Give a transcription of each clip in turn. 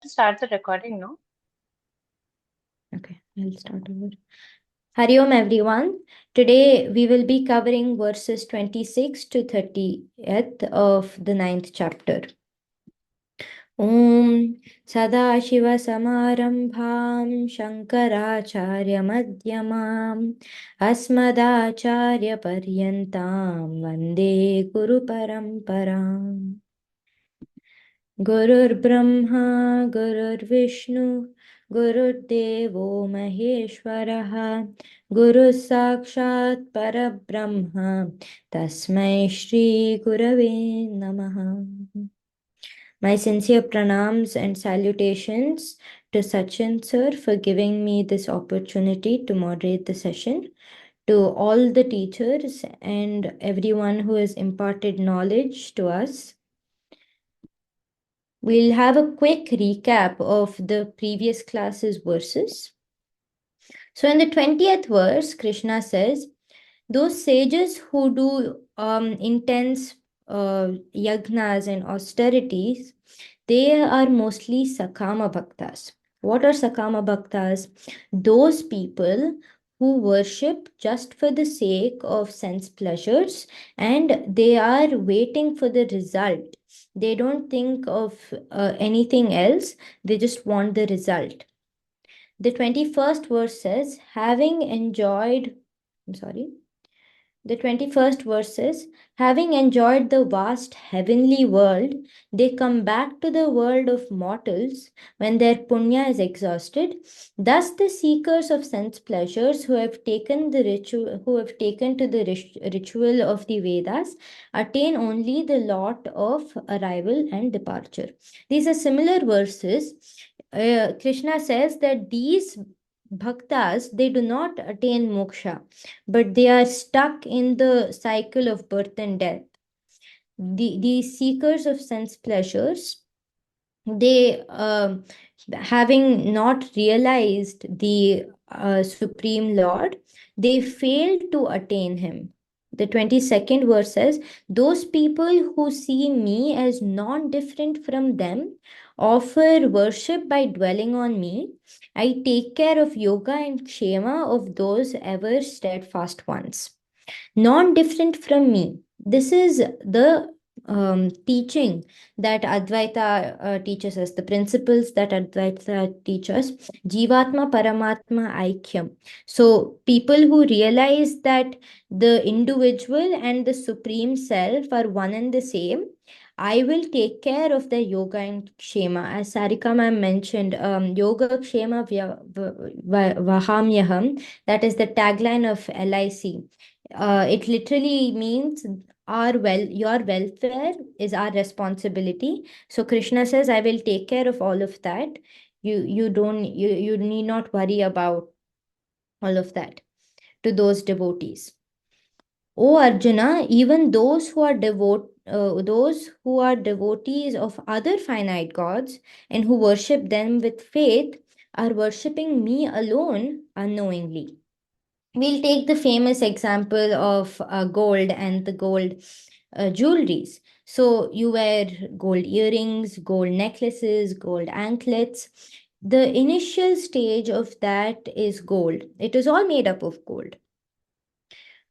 Start the recording, no? Okay, I'll start over. Hari Om everyone. Today we will be covering verses 26 to 30th of the 9th chapter. Om Sadashiva-Samarambham Shankaracharya-Madhyamam Asmadacharya-Paryantam Vande Guru Paramparam. गुरुर्ब्रह्मा गुरुर्विष्णु गुरुर्देवो महेश्वरः गुरुः साक्षात् परब्रह्म तस्मै श्री गुरवे नमः. My sincere pranams and salutations to Sachin sir for giving me this opportunity to moderate the session, to all the teachers and everyone who has imparted knowledge to us. We'll have a quick recap of the previous class's verses. So in the 20th verse, Krishna says, those sages who do intense yagnas and austerities, they are mostly Sakama Bhaktas. What are Sakama Bhaktas? Those people who worship just for the sake of sense pleasures and they are waiting for the result. They don't think of anything else, they just want the result. The 21st verse says, the 21st verse says, having enjoyed the vast heavenly world, they come back to the world of mortals when their punya is exhausted. Thus, the seekers of sense pleasures who have taken to the ritual of the Vedas attain only the lot of arrival and departure. These are similar verses. Krishna says that these bhaktas, they do not attain moksha, but they are stuck in the cycle of birth and death. These seekers of sense pleasures, they having not realized the Supreme Lord, they fail to attain him. The 22nd verse says, those people who see me as non-different from them offer worship by dwelling on me. I take care of yoga and kshema of those ever steadfast ones. Non-different from me. This is the teaching that Advaita teaches us, the principles that Advaita teaches, Jivatma Paramatma Aikyam. So people who realize that the individual and the Supreme Self are one and the same, I will take care of their yoga and kshema. As Sarika ma'am mentioned, yoga kshema vahamyaham, that is the tagline of LIC. It literally means your welfare is our responsibility. So Krishna says, I will take care of all of that. You need not worry about all of that to those devotees. O Arjuna, even those who are devotees of other finite gods and who worship them with faith are worshipping me alone unknowingly. We'll take the famous example of gold and the gold jewelries. So you wear gold earrings, gold necklaces, gold anklets. The initial stage of that is gold. It is all made up of gold.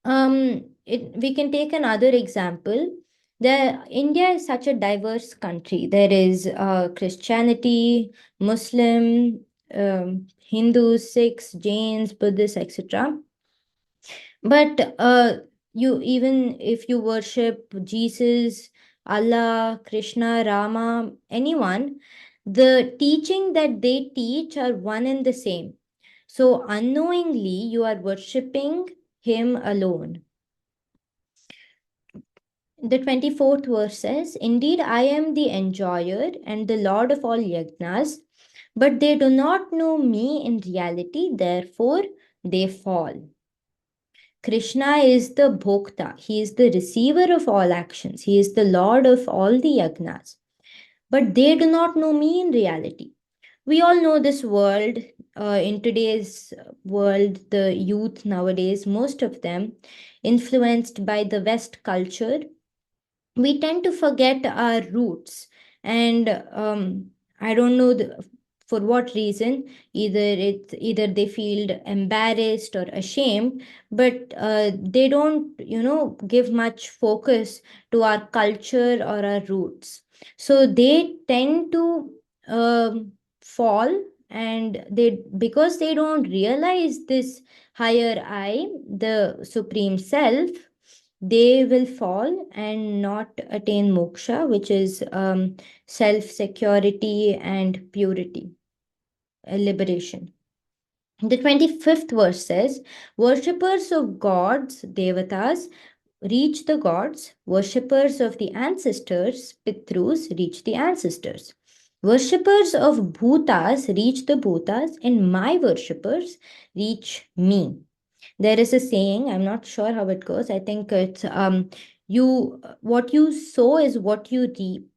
We can take another example. India is such a diverse country. There is Christianity, Muslim, Hindus, Sikhs, Jains, Buddhists, etc. But you even if you worship Jesus, Allah, Krishna, Rama, anyone, the teaching that they teach are one and the same. So unknowingly, you are worshipping him alone. The 24th verse says, indeed, I am the enjoyer and the Lord of all yagnas, but they do not know me in reality, therefore they fall. Krishna is the Bhokta. He is the receiver of all actions. He is the Lord of all the yagnas. But they do not know me in reality. We all know this world. In today's world, the youth nowadays, most of them influenced by the West culture, we tend to forget our roots and I don't know for what reason. Either they feel embarrassed or ashamed, but they don't, give much focus to our culture or our roots. So they tend to fall, and they, because they don't realize this higher I, the supreme self, they will fall and not attain moksha, which is self security and purity, liberation. The 25th verse says, worshippers of gods, devatas, reach the gods, worshippers of the ancestors, pitrus, reach the ancestors. Worshippers of bhutas reach the bhutas, and my worshippers reach me. There is a saying, I'm not sure how it goes. I think it's you what you sow is what you reap.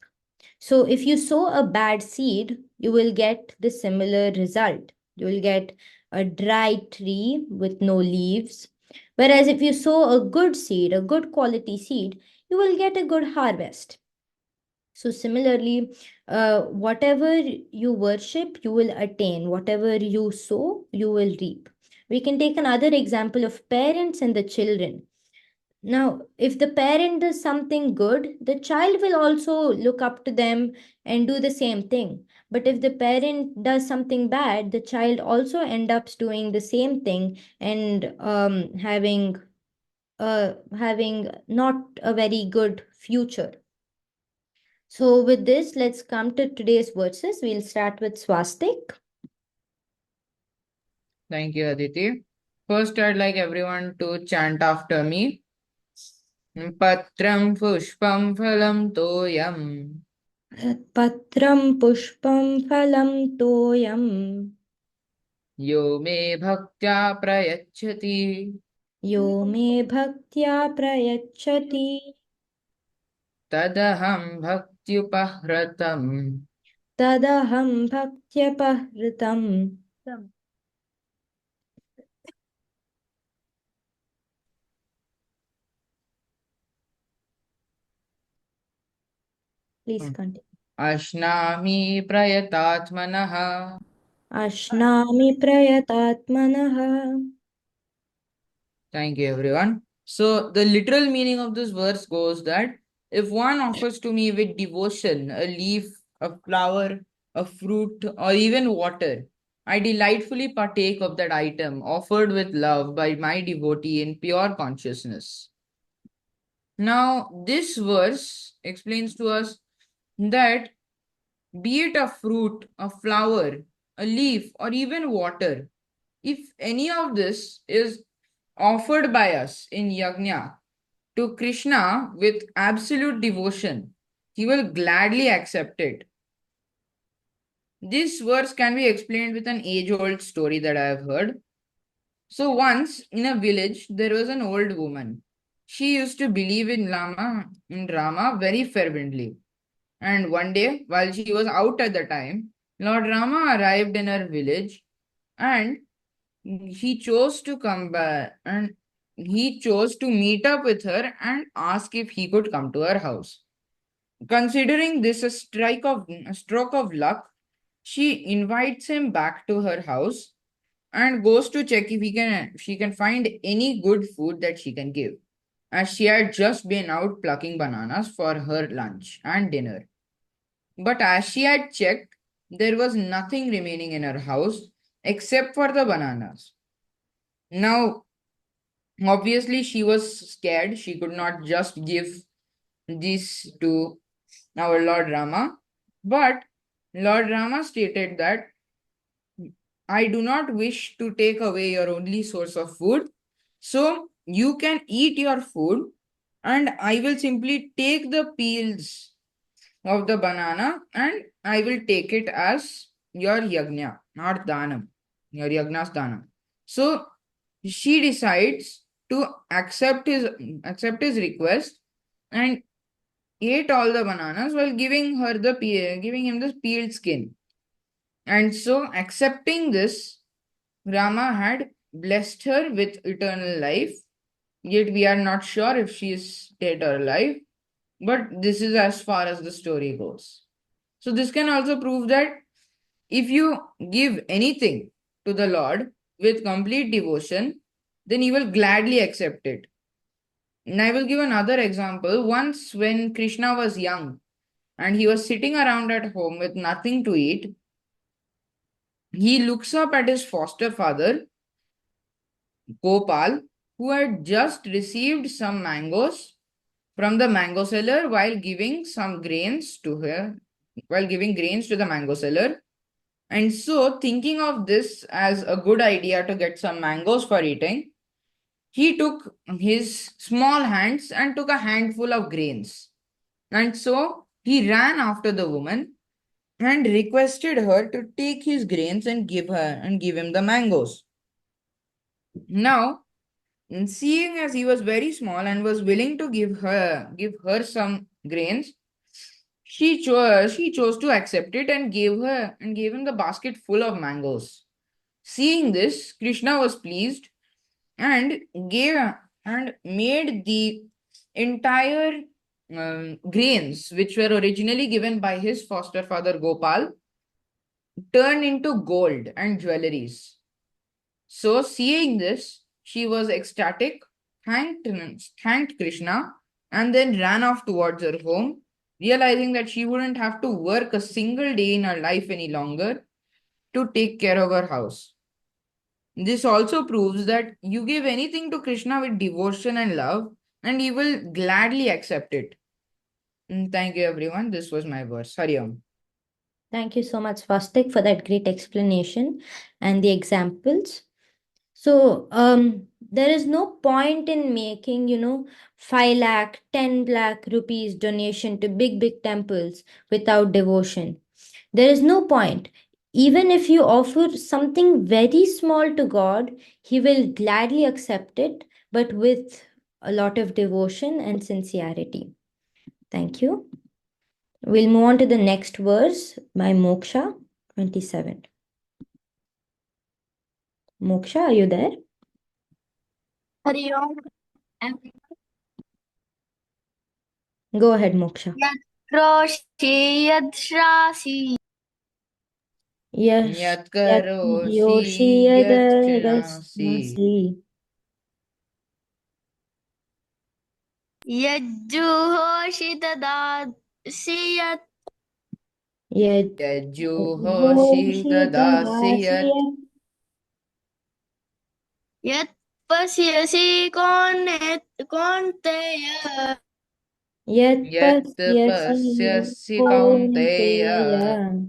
So if you sow a bad seed, you will get the similar result. You will get a dry tree with no leaves. Whereas if you sow a good seed, a good quality seed, you will get a good harvest. So similarly, whatever you worship, you will attain. Whatever you sow, you will reap. We can take another example of parents and the children. Now, if the parent does something good, the child will also look up to them and do the same thing. But if the parent does something bad, the child also end up doing the same thing and having not a very good future. So with this, let's come to today's verses. We'll start with Swastik. Thank you, Aditi. First, I'd like everyone to chant after me. Patram pushpam phalam toyam. Patram pushpam phalam toyam Yo me bhaktya prayachati. yo me bhaktya prayachati Tadaham bhaktyupahratam. tadaham bhaktyapahritam. Please continue. Ashnami prayatatmanaha. Ashnami prayatatmanah. Thank you, everyone. So, the literal meaning of this verse goes that if one offers to me with devotion a leaf, a flower, a fruit, or even water, I delightfully partake of that item offered with love by my devotee in pure consciousness. Now, this verse explains to us that be it a fruit, a flower, a leaf, or even water, if any of this is offered by us in yajna to Krishna with absolute devotion, he will gladly accept it. This verse can be explained with an age old story that I have heard. So, once in a village, there was an old woman. She used to believe in Rama very fervently. And one day, while she was out at the time, Lord Rama arrived in her village and he chose to come back and he chose to meet up with her and ask if he could come to her house. Considering this a stroke of luck, she invites him back to her house and goes to check if she can find any good food that she can give, as she had just been out plucking bananas for her lunch and dinner. But as she had checked, there was nothing remaining in her house except for the bananas. Now, obviously, she was scared. She could not just give this to our Lord Rama. But Lord Rama stated that I do not wish to take away your only source of food. So you can eat your food, and I will simply take the peels of the banana and I will take it as your yagna, not danam, your yagna's danam. So she decides to accept his request and ate all the bananas while giving him the peeled skin. And so accepting this, Rama had blessed her with eternal life. Yet we are not sure if she is dead or alive. But this is as far as the story goes. So this can also prove that if you give anything to the Lord with complete devotion, then he will gladly accept it. And I will give another example. Once, when Krishna was young and he was sitting around at home with nothing to eat, he looks up at his foster father, Gopal, who had just received some mangoes from the mango seller while giving some grains to her, while giving grains to the mango seller. And so, thinking of this as a good idea to get some mangoes for eating, he took his small hands and took a handful of grains. And so, he ran after the woman and requested her to take his grains and give him the mangoes. Now, seeing as he was very small and was willing to give her some grains, she chose to accept it and gave him the basket full of mangoes. Seeing this, Krishna was pleased and gave and made the entire grains, which were originally given by his foster father Gopal, turn into gold and jewelries. So, seeing this, she was ecstatic, thanked, thanked Krishna, and then ran off towards her home, realizing that she wouldn't have to work a single day in her life any longer to take care of her house. This also proves that you give anything to Krishna with devotion and love, and he will gladly accept it. Thank you, everyone. This was my verse. Hari Om. Thank you so much, Vastik, for that great explanation and the examples. So, there is no point in making, 5 lakh, 10 lakh rupees donation to big, big temples without devotion. There is no point. Even if you offer something very small to God, He will gladly accept it, but with a lot of devotion and sincerity. Thank you. We'll move on to the next verse by Moksha 27. Moksha, are you there? Hari Om. Go ahead, Moksha. Yatroshi yadshasi Yes, Yat yat karoshi yoshi yat shriyasi yadarasmasi. yajjuhoshi dadasi Yat yajjuhoshi yoshi dadasi dadasi yat yat pasyasi konteya yat yat pasyasi pasyasi kaunteyya kaunteya.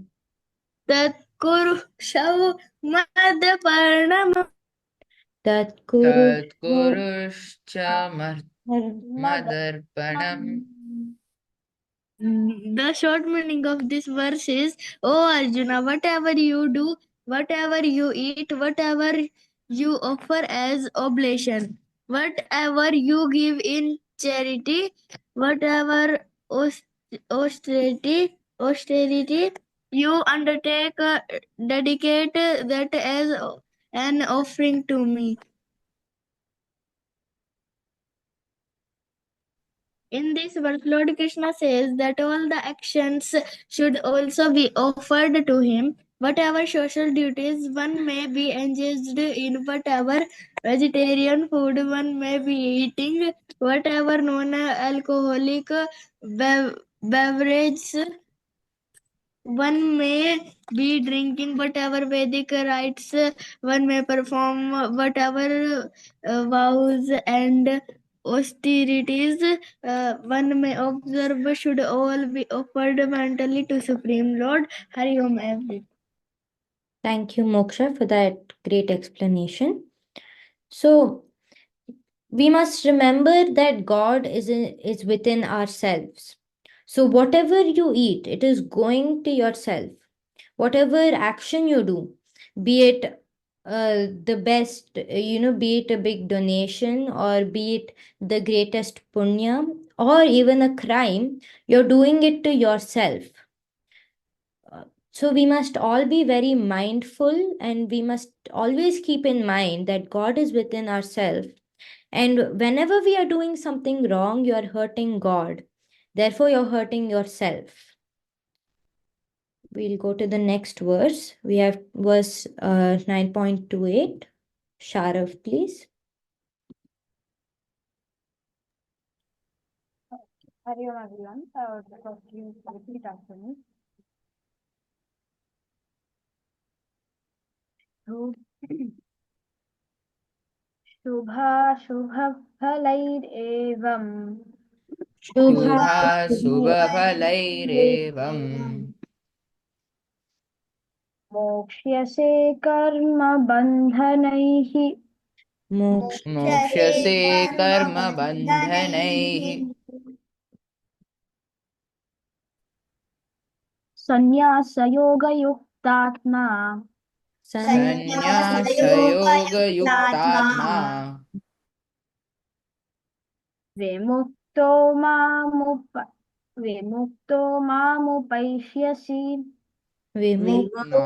tat kuru shav madparnam Tat kuru tat kuruscha madarpanam. The short meaning of this verse is, O Arjuna, whatever you do, whatever you eat, whatever you offer as oblation, whatever you give in charity, whatever austerity you undertake, dedicate that as an offering to me. In this verse, Lord Krishna says that all the actions should also be offered to Him. Whatever social duties one may be engaged in, whatever vegetarian food one may be eating, whatever non alcoholic beverage one may be drinking, whatever Vedic rites one may perform, whatever vows and austerities one may observe, should all be offered mentally to Supreme Lord. Hari Om everyone. Thank you, Moksha, for that great explanation. So, we must remember that God is within ourselves. So, whatever you eat, it is going to yourself. Whatever action you do, be it the best, be it a big donation or be it the greatest punya or even a crime, you're doing it to yourself. So we must all be very mindful and we must always keep in mind that God is within ourselves. And whenever we are doing something wrong, you are hurting God. Therefore, you're hurting yourself. we'll go to the next verse. We have verse 9.28. Sharav, please. Hari Om everyone. I would request you to repeat after me. शुभाशुभफलैरेवम् शुभाशुभफलैरेवम् मोक्ष्यसे कर्मबन्धनैः मोक्ष्यसे कर्मबन्धनैः संन्यासयोगयुक्तात्मा संन्यासयोगयुक्तात्मा विमुक्तो विमुक्तो मामुपैष्यसि विमुक्तो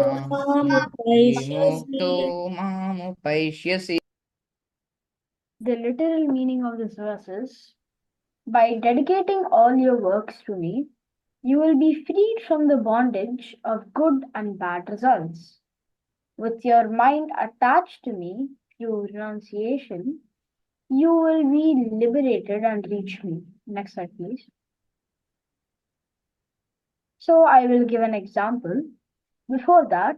विमुक्तो मामुपैष्यसि. The literal meaning of this verse is, by dedicating all your works to me, you will be freed from the bondage of good and bad results. With your mind attached to me through renunciation, you will be liberated and reach me. Next slide, please. So I will give an example. Before that,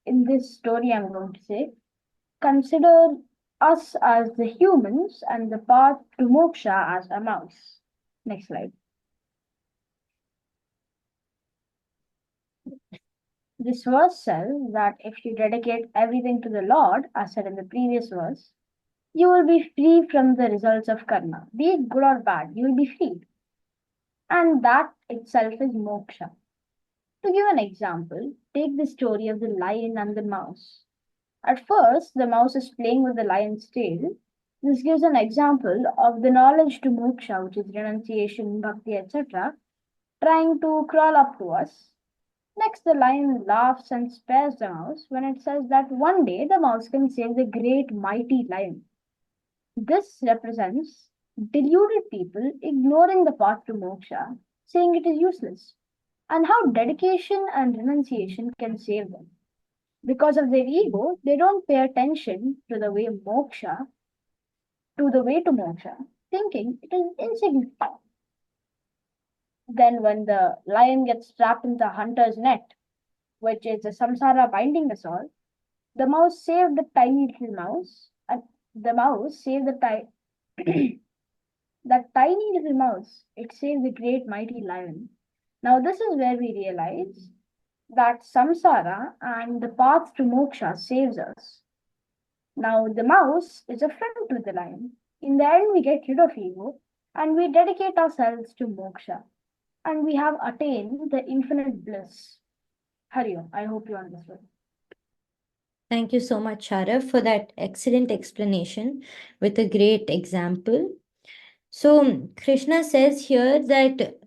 in this story, I'm going to say, consider us as the humans and the path to moksha as a mouse. Next slide. This verse says that if you dedicate everything to the Lord, as said in the previous verse, you will be free from the results of karma. Be it good or bad, you will be free. And that itself is moksha. To give an example, take the story of the lion and the mouse. At first, the mouse is playing with the lion's tail. This gives an example of the knowledge to moksha, which is renunciation, bhakti, etc., trying to crawl up to us. Next, the lion laughs and spares the mouse when it says that one day the mouse can save the great mighty lion. This represents deluded people ignoring the path to moksha, saying it is useless, and how dedication and renunciation can save them. Because of their ego, they don't pay attention to the way to moksha, thinking it is insignificant. Then, when the lion gets trapped in the hunter's net, which is the samsara binding us all, the mouse saved the tiny little mouse, and the mouse saved that tiny little mouse. It saved the great mighty lion. Now, this is where we realize that samsara and the path to moksha saves us. Now, the mouse is a friend to the lion. In the end, we get rid of ego and we dedicate ourselves to moksha, and we have attained the infinite bliss. Hari Om. I hope you understood. Thank you so much, Sharav, for that excellent explanation with a great example. So, Krishna says here that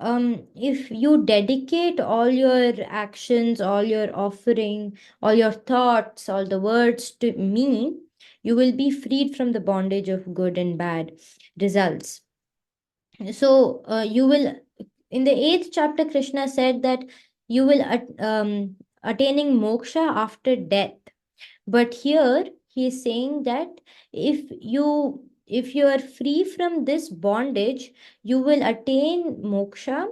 if you dedicate all your actions, all your offering, all your thoughts, all the words to me, you will be freed from the bondage of good and bad results. So, you will, in the 8th chapter, Krishna said that you will attaining moksha after death. But here he is saying that if you are free from this bondage, you will attain moksha,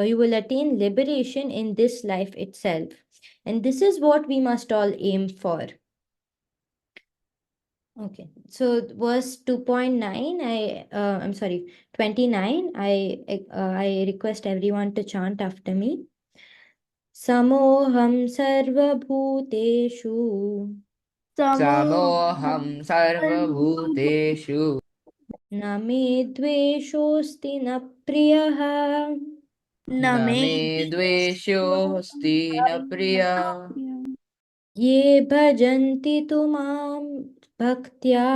you will attain liberation in this life itself. And this is what we must all aim for. Okay, so verse 2.9, I'm sorry, 29, I request everyone to chant after me. Samoham sarvabhuteshu समोऽहं सर्वभूतेषु न मे द्वेषोऽस्ति न प्रियः न मे द्वेषोऽस्ति न प्रिया ये भजन्ति तु मां भक्त्या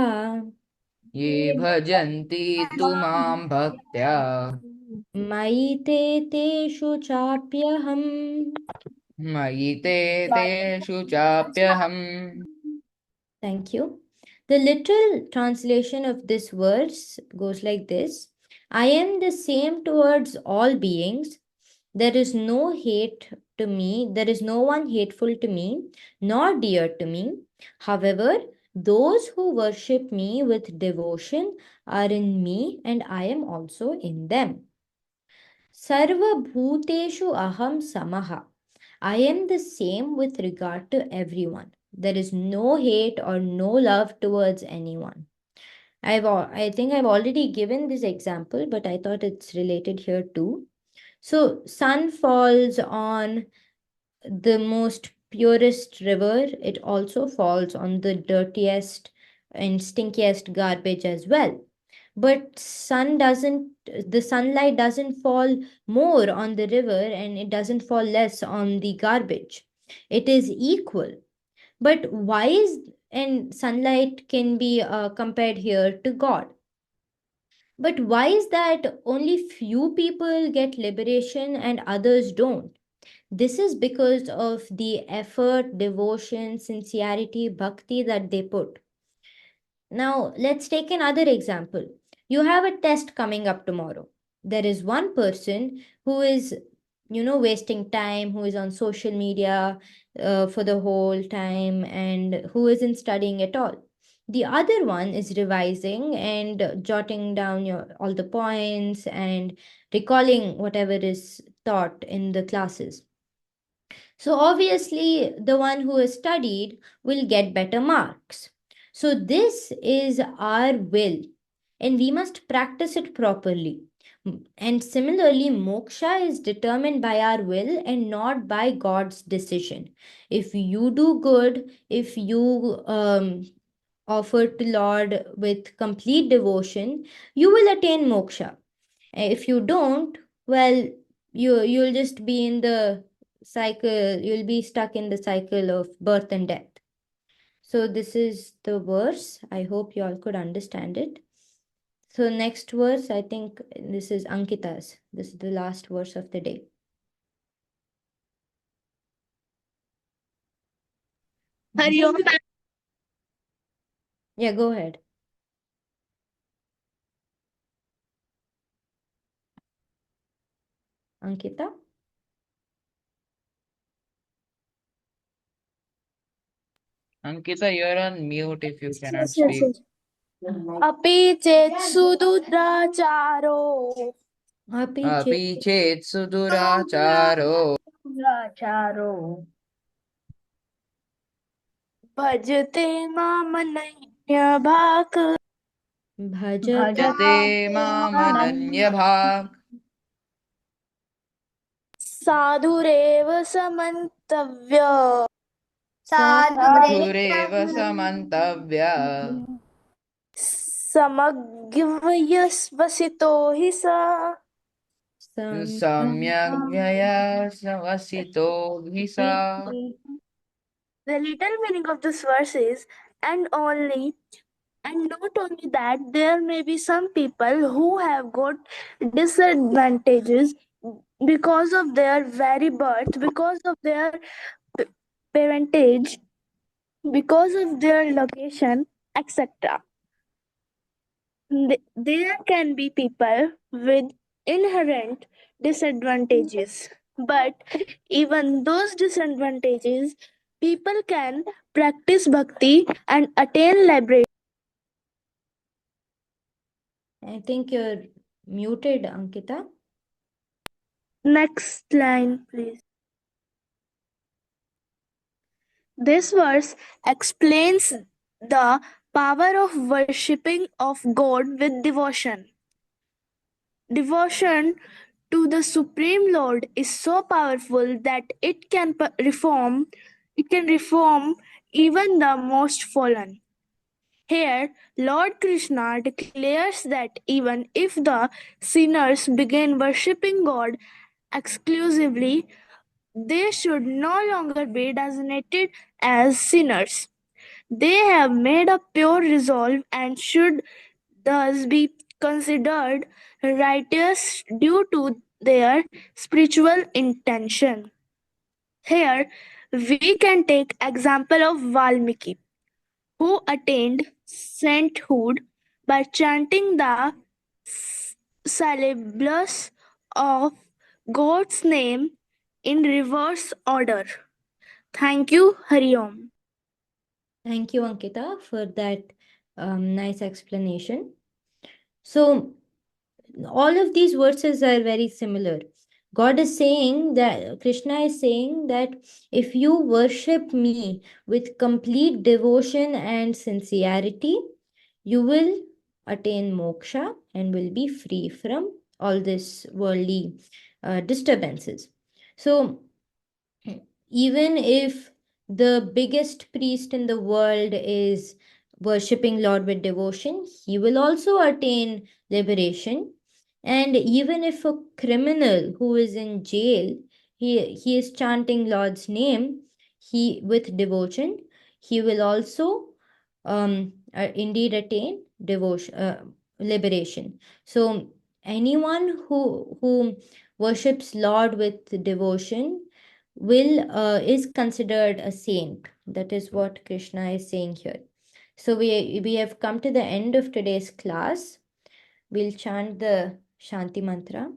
ये भजन्ति तु मां भक्त्या मयि ते तेषु चाप्यहम्. मयि ते तेषु चाप्यहम्. Thank you. The literal translation of this verse goes like this: I am the same towards all beings, There is no hate to me, there is no one hateful to me, nor dear to me. However, those who worship me with devotion are in me, and I am also in them. Sarva Bhuteshu Aham Samaha. I am the same with regard to everyone. There is no hate or no love towards anyone. I think I've already given this example, but I thought it's related here too. So, sun falls on the most purest river. It also falls on the dirtiest and stinkiest garbage as well. But the sunlight doesn't fall more on the river and it doesn't fall less on the garbage. It is equal. But why is, and sunlight can be compared here to God. But why is that only few people get liberation and others don't? This is because of the effort, devotion, sincerity, bhakti that they put. Now, let's take another example. You have a test coming up tomorrow. There is one person who is, wasting time, who is on social media for the whole time, and who isn't studying at all. The other one is revising and jotting down all the points and recalling whatever is taught in the classes. So obviously, the one who has studied will get better marks. So this is our will, and we must practice it properly. And similarly, moksha is determined by our will and not by God's decision. If you do good, if you offer to Lord with complete devotion, you will attain moksha. If you don't, well, you'll just be in the cycle, you'll be stuck in the cycle of birth and death. So this is the verse. I hope you all could understand it. So next verse, I think this is Ankita's. This is the last verse of the day. Hari Om. Yeah, go ahead. Ankita? Ankita, you're on mute if you cannot Yes, yes, speak. yes. अपि चेत् सुदुराचारो अपि चेत् सुदुराचारो Duracharo. भजते मामनन्यभाक् Bhajate भजते मामनन्यभाक् साधुरेव समन्तव्य साधुरेव समन्तव्य समज्ञवसितो हि सा सम्यग्ययासवसितो हि सा. The literal meaning of this verse is, and not only that, there may be some people who have got disadvantages because of their very birth, because of their parentage, because of their location, etc. There can be people with inherent disadvantages, but even those disadvantages, people can practice bhakti and attain liberation. I think you're muted, Ankita. Next line, please. This verse explains the power of worshipping of God with devotion. Devotion to the Supreme Lord is so powerful that it can reform even the most fallen. Here, Lord Krishna declares that even if the sinners begin worshipping God exclusively, they should no longer be designated as sinners. They have made a pure resolve and should thus be considered righteous due to their spiritual intention. Here, we can take example of Valmiki, who attained sainthood by chanting the syllables of God's name in reverse order. Thank you, Hari Om. Thank you, Ankita, for that nice explanation. So, all of these verses are very similar. God is saying that, Krishna is saying that if you worship me with complete devotion and sincerity, you will attain moksha and will be free from all this worldly disturbances. So, even if the biggest priest in the world is worshipping Lord with devotion, he will also attain liberation. And even if a criminal who is in jail, he is chanting Lord's name, he with devotion, he will also indeed attain devotion, liberation. So anyone who worships Lord with devotion will is considered a saint. That is what Krishna is saying here. So we have come to the end of today's class. We'll chant the Shanti mantra.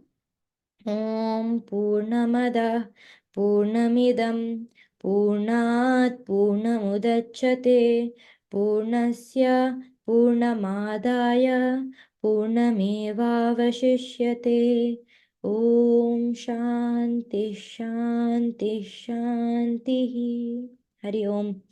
Om Purnamada Purnamidam Purnat Purnamudachyate Purnasya Purnamadaya Purnamevavashishyate. Om Shanti Shanti Shanti. Hari Om.